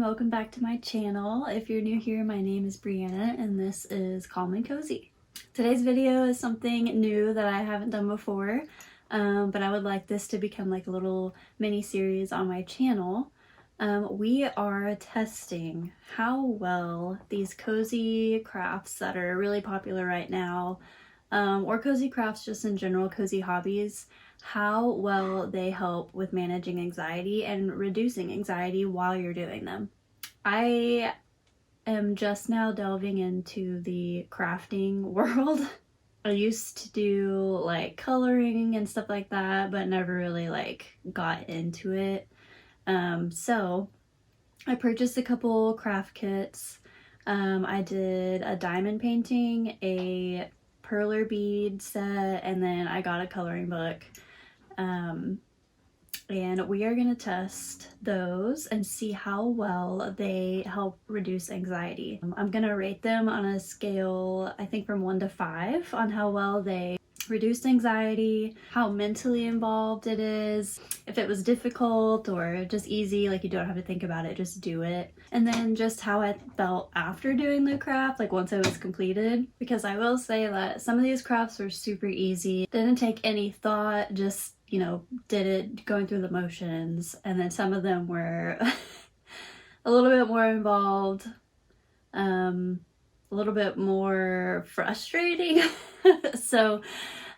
welcome back to my channel. If you're new here, my name is Brianna and this is Calm and Cozy. Today's video is something new that I haven't done before, but I would like this to become like a little mini series on my channel. We are testing how well these cozy crafts that are really popular right now, or cozy crafts just in general, cozy hobbies, how well they help with managing anxiety and reducing anxiety while you're doing them. I am just now delving into the crafting world. I used to do like coloring and stuff like that, but never really like got into it. So I purchased a couple craft kits. I did a diamond painting, a perler bead set, and then I got a coloring book. And we are going to test those and see how well they help reduce anxiety. I'm going to rate them on a scale, I think from 1 to 5, on how well they reduced anxiety, how mentally involved it is, if it was difficult or just easy, like you don't have to think about it, just do it. And then just how I felt after doing the craft, like once it was completed. Because I will say that some of these crafts were super easy, didn't take any thought, just did it going through the motions. And then some of them were a little bit more involved, a little bit more frustrating. So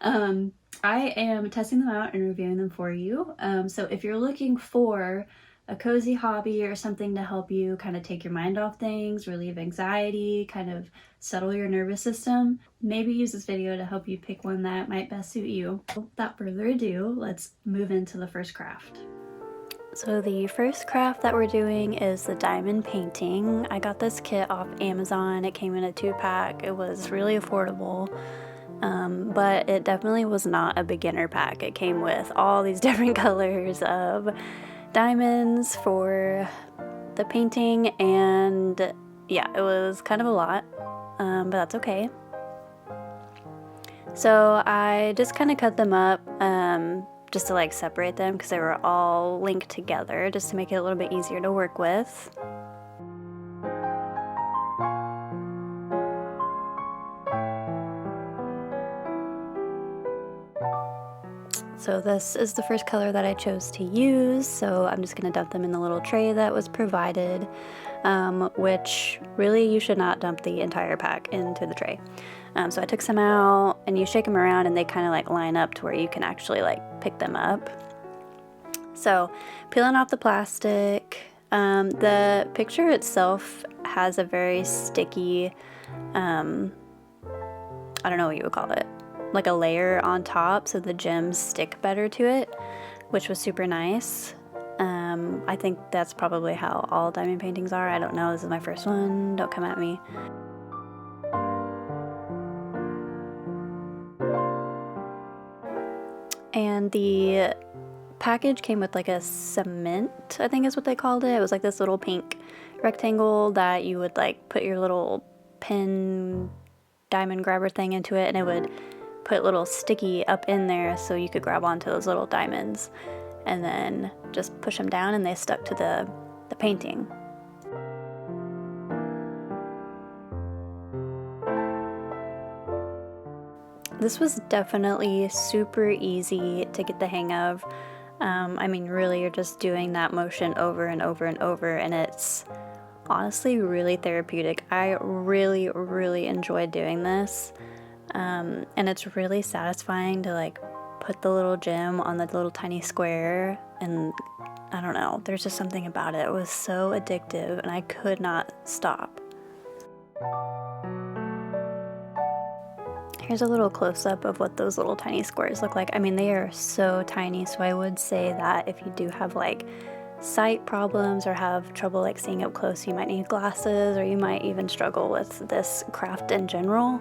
I am testing them out and reviewing them for you. So if you're looking for a cozy hobby or something to help you kind of take your mind off things, relieve anxiety, kind of settle your nervous system, maybe use this video to help you pick one that might best suit you. Without further ado, let's move into the first craft. So the first craft that we're doing is the diamond painting. I got this kit off Amazon. It came in a 2-pack. It was really affordable. But it definitely was not a beginner pack. It came with all these different colors of diamonds for the painting, and yeah, it was kind of a lot, but that's okay. So I just kind of cut them up just to like separate them because they were all linked together, just to make it a little bit easier to work with. So this is the first color that I chose to use, so I'm just going to dump them in the little tray that was provided, which really you should not dump the entire pack into the tray. So I took some out, and you shake them around and they kind of like line up to where you can actually like pick them up. So peeling off the plastic, the picture itself has a very sticky, I don't know what you would call it, like a layer on top, so the gems stick better to it, which was super nice. I think that's probably how all diamond paintings are. I don't know, this is my first one, don't come at me. And the package came with like a cement, I think is what they called it. It was like this little pink rectangle that you would like put your little pin diamond grabber thing into it, and it would put little sticky up in there so you could grab onto those little diamonds and then just push them down and they stuck to the painting. This was definitely super easy to get the hang of. I mean, really, you're just doing that motion over and over and over, and it's honestly really therapeutic. I really, really enjoyed doing this. And it's really satisfying to like put the little gem on the little tiny square, and I don't know, there's just something about it. It was so addictive and I could not stop. Here's a little close-up of what those little tiny squares look like. I mean, they are so tiny, so I would say that if you do have like sight problems or have trouble like seeing up close, you might need glasses, or you might even struggle with this craft in general.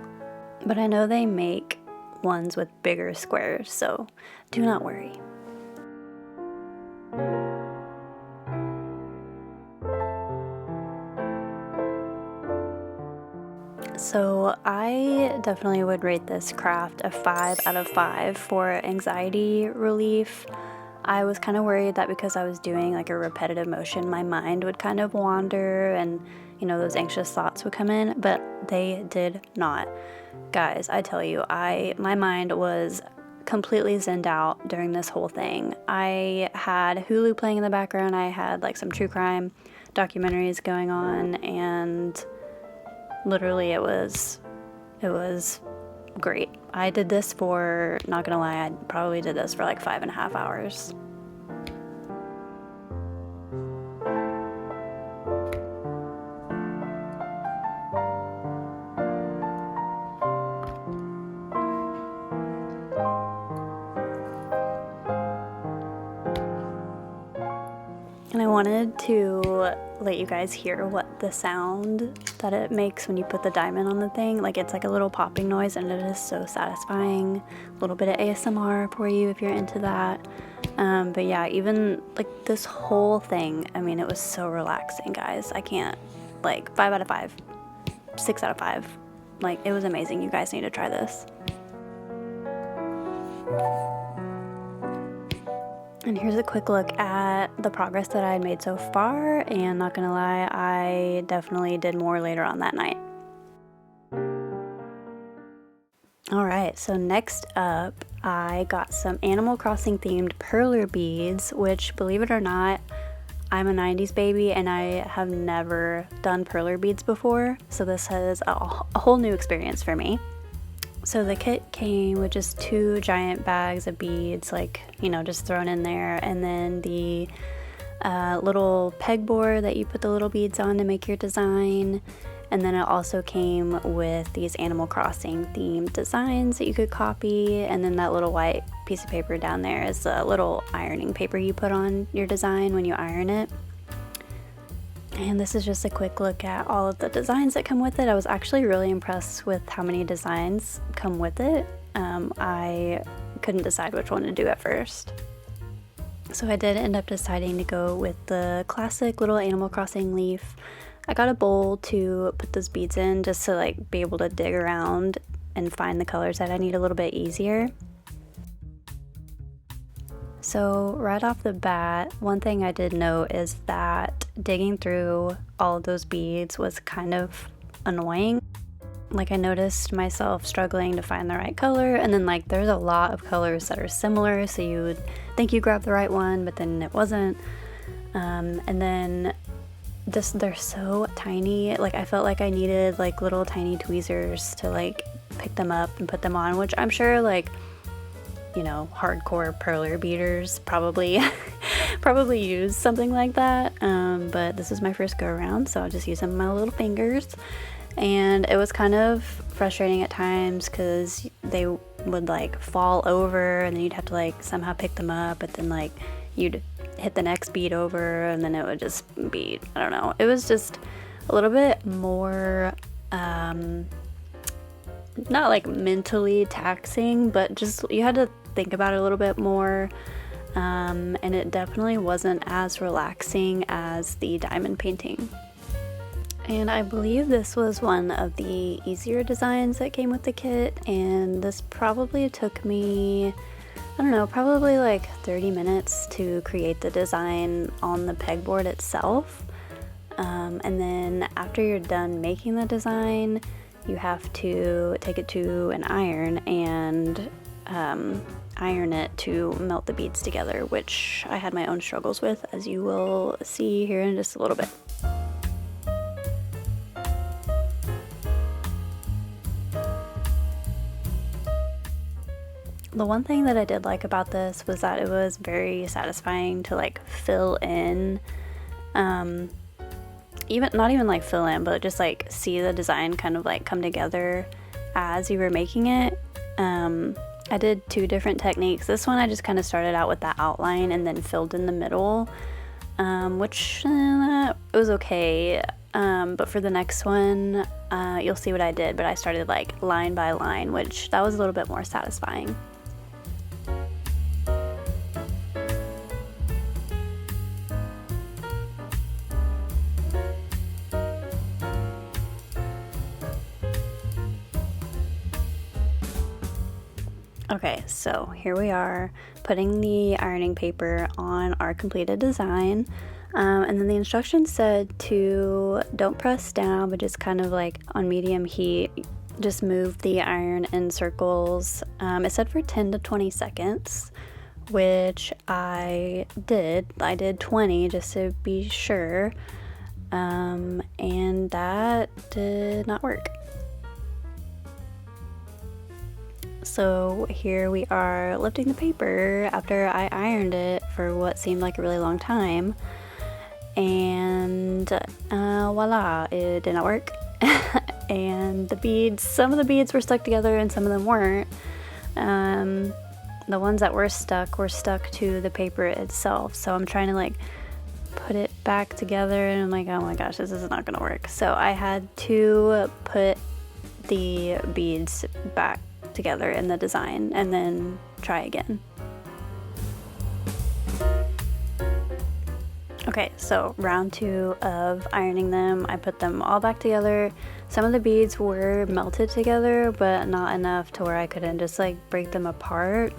But I know they make ones with bigger squares, so do not worry. So I definitely would rate this craft a 5 out of 5 for anxiety relief. I was kind of worried that because I was doing like a repetitive motion, my mind would kind of wander and, you know, those anxious thoughts would come in, but they did not. Guys, I tell you, my mind was completely zenned out during this whole thing. I had Hulu playing in the background. I had like some true crime documentaries going on, and literally it was great. I did this for, not gonna lie, I probably did this for like 5.5 hours. And I wanted to let you guys hear what the sound that it makes when you put the diamond on the thing. Like, it's like a little popping noise, and it is so satisfying. A little bit of ASMR for you if you're into that. But yeah, even like this whole thing, I mean, it was so relaxing, guys. I can't, like, 5 out of 5, 6 out of 5. Like, it was amazing. You guys need to try this. And here's a quick look at the progress that I had made so far, and not gonna lie, I definitely did more later on that night. Alright, so next up, I got some Animal Crossing themed perler beads, which, believe it or not, I'm a 90s baby and I have never done perler beads before, so this is a whole new experience for me. So the kit came with just 2 giant bags of beads, like, you know, just thrown in there, and then the little pegboard that you put the little beads on to make your design. And then it also came with these Animal Crossing themed designs that you could copy, and then that little white piece of paper down there is a little ironing paper you put on your design when you iron it. And this is just a quick look at all of the designs that come with it. I was actually really impressed with how many designs come with it. I couldn't decide which one to do at first. So I did end up deciding to go with the classic little Animal Crossing leaf. I got a bowl to put those beads in just to like be able to dig around and find the colors that I need a little bit easier. So right off the bat, one thing I did note is that digging through all of those beads was kind of annoying. Like, I noticed myself struggling to find the right color, and then like there's a lot of colors that are similar, so you would think you grabbed the right one, but then it wasn't. And then they're so tiny. Like, I felt like I needed like little tiny tweezers to like pick them up and put them on, which I'm sure, like, you know, hardcore perler beaters probably use something like that, but this is my first go around, so I'll just use them with my little fingers. And it was kind of frustrating at times because they would like fall over, and then you'd have to like somehow pick them up, but then like you'd hit the next bead over, and then it would just be, I don't know, it was just a little bit more not like mentally taxing, but just you had to think about it a little bit more, and it definitely wasn't as relaxing as the diamond painting. And I believe this was one of the easier designs that came with the kit, and this probably took me, I don't know, probably like 30 minutes to create the design on the pegboard itself. And then after you're done making the design, you have to take it to an iron and iron it to melt the beads together, which I had my own struggles with, as you will see here in just a little bit. The one thing that I did like about this was that it was very satisfying to like fill in, not even like fill in, but just like see the design kind of like come together as you were making it. I did 2 different techniques. This one I just kind of started out with that outline and then filled in the middle, which it was okay. But for the next one, you'll see what I did, but I started like line by line, which that was a little bit more satisfying. Okay, so here we are putting the ironing paper on our completed design. And then the instructions said to don't press down, but just kind of like on medium heat, just move the iron in circles. It said for 10 to 20 seconds, which I did. I did 20 just to be sure. And that did not work. So here we are lifting the paper after I ironed it for what seemed like a really long time. And voila, it did not work. And the beads, some of the beads were stuck together and some of them weren't. The ones that were stuck to the paper itself. So I'm trying to like put it back together and I'm like, oh my gosh, this is not gonna work. So I had to put the beads back together in the design and then try again. Okay, so round 2 of ironing them, I put them all back together. Some of the beads were melted together, but not enough to where I couldn't just like break them apart.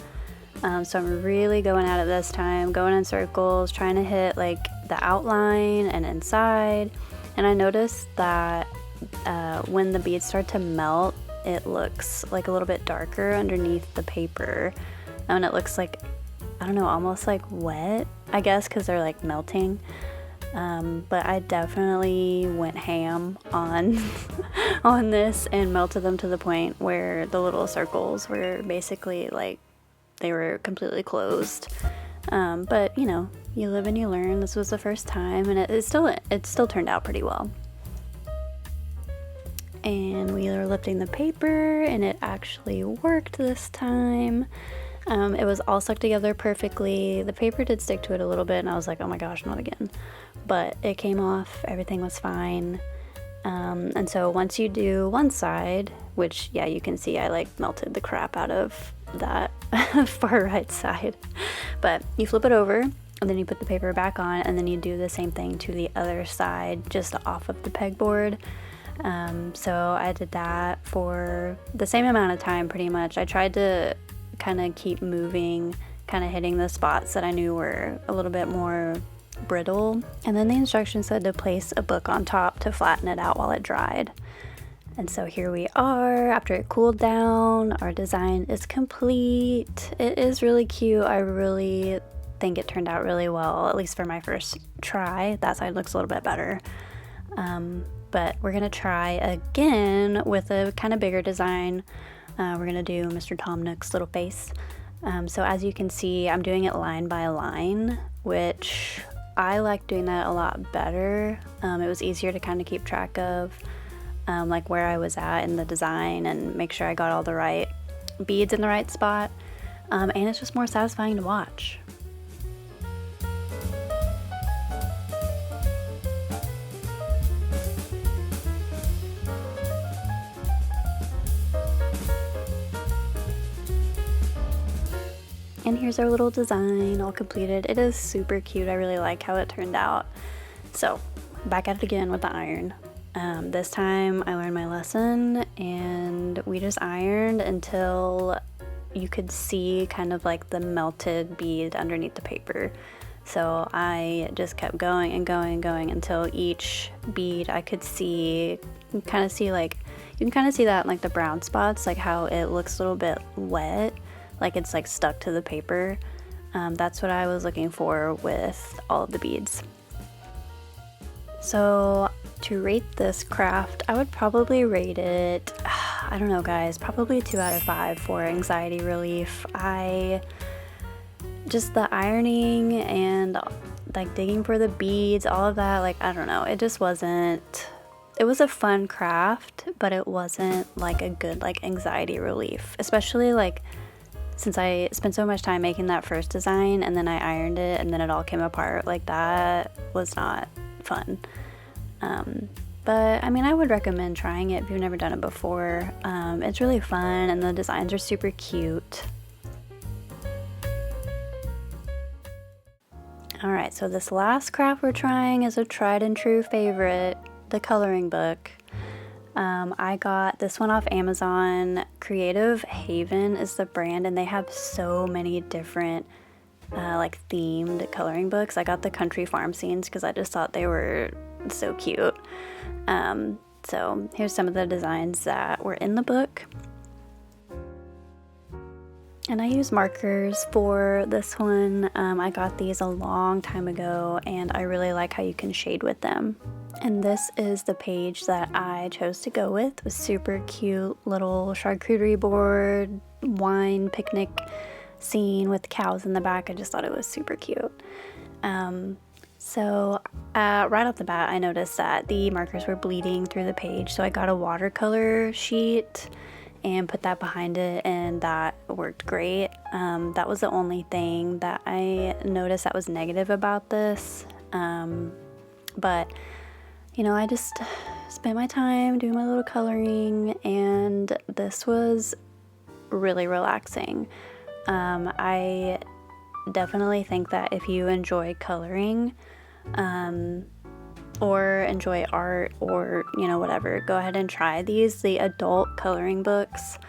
So I'm really going at it this time, going in circles, trying to hit like the outline and inside. And I noticed that when the beads start to melt, it looks like a little bit darker underneath the paper. And it looks like, I don't know, almost like wet, I guess, because they're like melting. But I definitely went ham on on this and melted them to the point where the little circles were basically like they were completely closed. But you know, you live and you learn. This was the first time, and it still turned out pretty well. And we were lifting the paper, and it actually worked this time. It was all stuck together perfectly. The paper did stick to it a little bit, and I was like, oh my gosh, not again. But it came off, everything was fine. And so once you do one side, which, yeah, you can see I like melted the crap out of that far right side. But you flip it over, and then you put the paper back on, and then you do the same thing to the other side, just off of the pegboard. So I did that for the same amount of time pretty much. I tried to kind of keep moving, kind of hitting the spots that I knew were a little bit more brittle. And then the instructions said to place a book on top to flatten it out while it dried. And so here we are, after it cooled down, our design is complete. It is really cute. I really think it turned out really well, at least for my first try. That side looks a little bit better. But we're gonna try again with a kind of bigger design. We're gonna do Mr. Tom Nook's little face. So as you can see, I'm doing it line by line, which I like doing that a lot better. It was easier to kind of keep track of like where I was at in the design and make sure I got all the right beads in the right spot. And it's just more satisfying to watch. And here's our little design all completed. It is super cute. I really like how it turned out. So back at it again with the iron. This time I learned my lesson and we just ironed until you could see kind of like the melted bead underneath the paper. So I just kept going and going and going until each bead I could see, you can kind of see that in like the brown spots, like how it looks a little bit wet, like it's like stuck to the paper. That's what I was looking for with all of the beads. So to rate this craft, I would probably rate it, I don't know guys, probably 2 out of 5 for anxiety relief. Just the ironing and like digging for the beads, all of that, like I don't know, it was a fun craft, but it wasn't like a good like anxiety relief, especially like since I spent so much time making that first design and then I ironed it and then it all came apart. Like that was not fun. But I mean, I would recommend trying it if you've never done it before. It's really fun and the designs are super cute. Alright, so this last craft we're trying is a tried and true favorite, the coloring book. I got this one off Amazon. Creative Haven is the brand, and they have so many different like themed coloring books. I got the country farm scenes because I just thought they were so cute. So here's some of the designs that were in the book. And I use markers for this one. I got these a long time ago, and I really like how you can shade with them. And this is the page that I chose to go with. It was super cute little charcuterie board, wine picnic scene with cows in the back. I just thought it was super cute. So right off the bat, I noticed that the markers were bleeding through the page. So I got a watercolor sheet and put that behind it, and that worked great. That was the only thing that I noticed that was negative about this. But you know, I just spent my time doing my little coloring, and this was really relaxing. I definitely think that if you enjoy coloring, or enjoy art, or you know, whatever, go ahead and try these, the adult coloring books.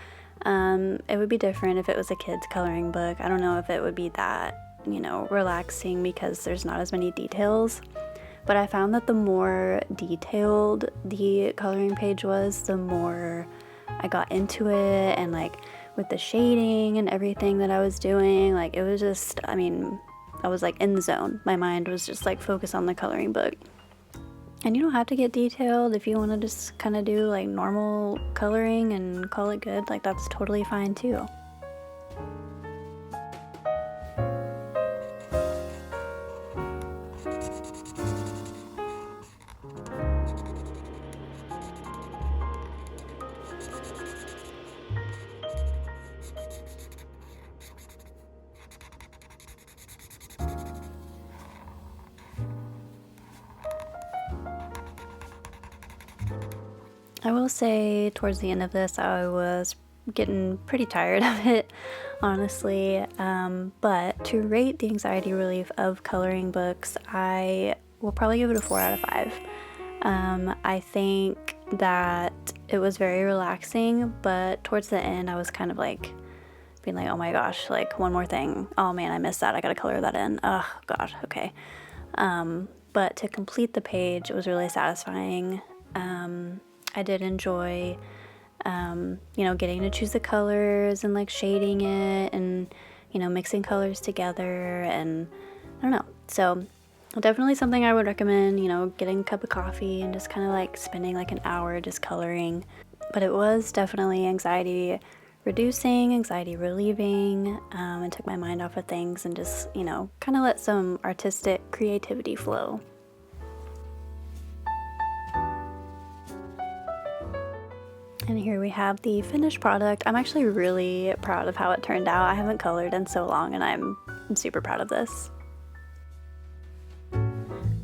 It would be different if it was a kid's coloring book. I don't know if it would be that, you know, relaxing because there's not as many details. But I found that the more detailed the coloring page was, the more I got into it, and like with the shading and everything that I was doing, like it was just, I mean, I was like in the zone. My mind was just like focused on the coloring book. And you don't have to get detailed if you want to just kind of do like normal coloring and call it good. Like that's totally fine too. I will say towards the end of this, I was getting pretty tired of it, honestly. But to rate the anxiety relief of coloring books, I will probably give it a 4 out of 5. I think that it was very relaxing, but towards the end, I was kind of like being like, oh my gosh, like one more thing. Oh man, I missed that. I gotta color that in. Oh gosh, okay. But to complete the page, it was really satisfying. I did enjoy, you know, getting to choose the colors and like shading it and, you know, mixing colors together, and I don't know. So definitely something I would recommend, you know, getting a cup of coffee and just kind of like spending like an hour just coloring. But it was definitely anxiety reducing, anxiety relieving, and took my mind off of things and just, you know, kind of let some artistic creativity flow. And here we have the finished product. I'm actually really proud of how it turned out. I haven't colored in so long, and I'm super proud of this.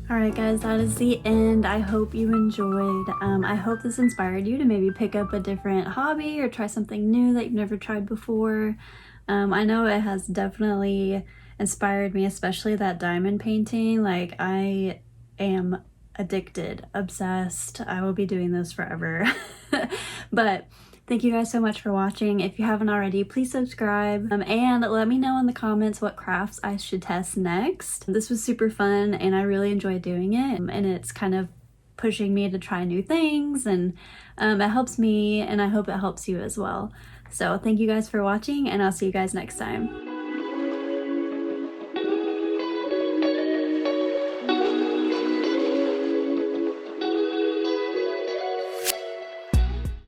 Alright guys, that is the end. I hope you enjoyed. I hope this inspired you to maybe pick up a different hobby or try something new that you've never tried before. I know it has definitely inspired me, especially that diamond painting. Like, I am addicted, obsessed. I will be doing this forever. But thank you guys so much for watching. If you haven't already, please subscribe, and let me know in the comments what crafts I should test next. This was super fun and I really enjoyed doing it, and it's kind of pushing me to try new things, and it helps me, and I hope it helps you as well. So thank you guys for watching, and I'll see you guys next time.